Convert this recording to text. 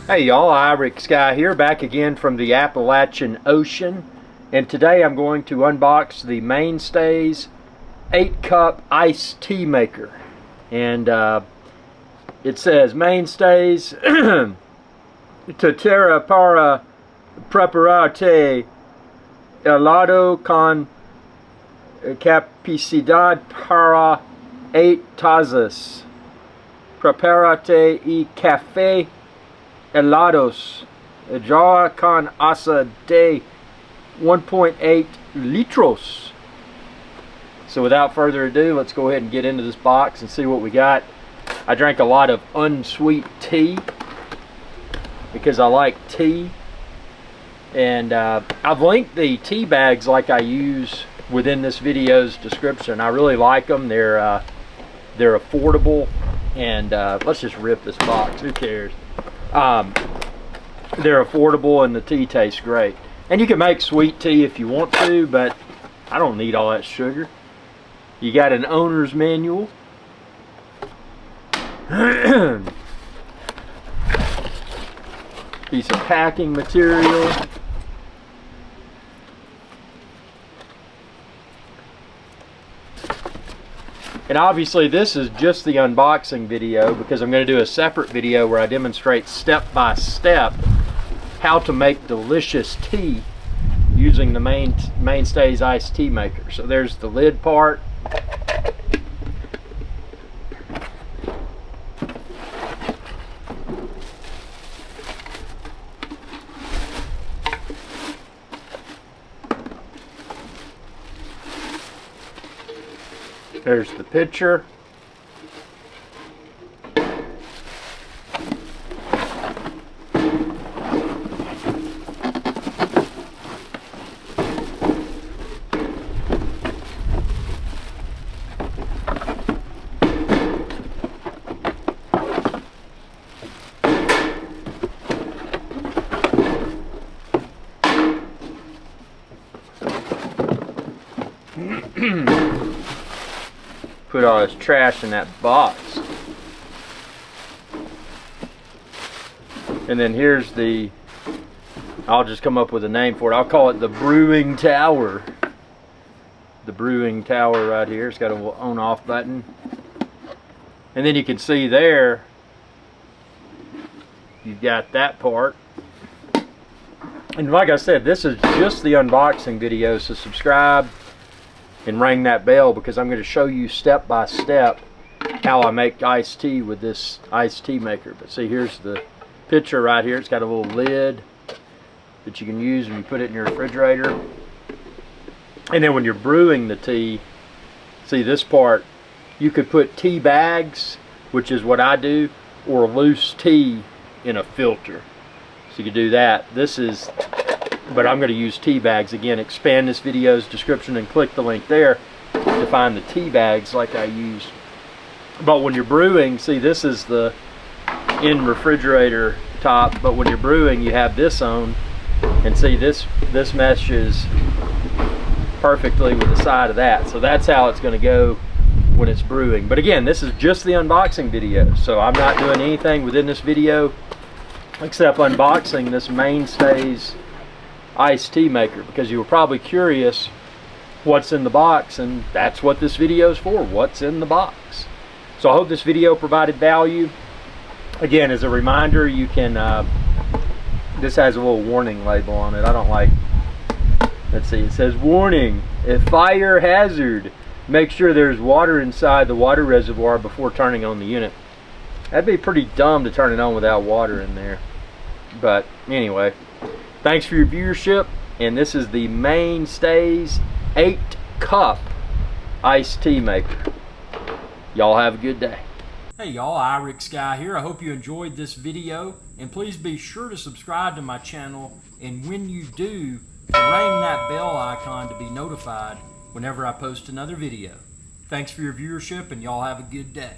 Hey y'all, Iric Sky here, back again from the Appalachian Ocean, and today I'm going to unbox the Mainstays 8-cup iced tea maker. And it says Mainstays Tetera para prepararte helado con capacidad para 8 tazas. Preparate y café helados, jar con asa de 1.8 litros. So without further ado, let's go ahead and get into this box and see what we got. I drank a lot of unsweet tea because I like tea, and I've linked the tea bags like I use within this video's description. I really like them. They're affordable, and let's just rip this box, who cares. They're affordable and the tea tastes great. And you can make sweet tea if you want to, but I don't need all that sugar. You got an owner's manual. Piece of packing material. And obviously this is just the unboxing video, because I'm going to do a separate video where I demonstrate step by step how to make delicious tea using the Mainstays iced tea maker. So there's the lid part. There's the pitcher. Put all this trash in that box. And then here's the, I'll just come up with a name for it. I'll call it the brewing tower. The brewing tower right here. It's got an on-off button. And then you can see there, you've got that part. And like I said, this is just the unboxing video, so subscribe and ring that bell, because I'm going to show you step by step how I make iced tea with this iced tea maker. But see, here's the pitcher right here. It's got a little lid that you can use when you put it in your refrigerator. And then when you're brewing the tea, see this part, you could put tea bags, which is what I do, or loose tea in a filter. So you could do that. But I'm going to use tea bags. Again, expand this video's description and click the link there to find the tea bags like I use. But when you're brewing, see, this is the in refrigerator top, but when you're brewing you have this on, and see this meshes perfectly with the side of that. So that's how it's going to go when it's brewing. But again, this is just the unboxing video, so I'm not doing anything within this video except unboxing this Mainstays iced tea maker, because you were probably curious what's in the box, and that's what this video is for, what's in the box. So I hope this video provided value. Again, as a reminder, you can this has a little warning label on it. I don't like, let's see, it says warning, a fire hazard, make sure there's water inside the water reservoir before turning on the unit. That'd be pretty dumb to turn it on without water in there. But anyway, thanks for your viewership, and this is the Mainstays 8-cup iced tea maker. Y'all have a good day. Hey y'all, Iric Sky here. I hope you enjoyed this video, and please be sure to subscribe to my channel, and when you do, ring that bell icon to be notified whenever I post another video. Thanks for your viewership, and y'all have a good day.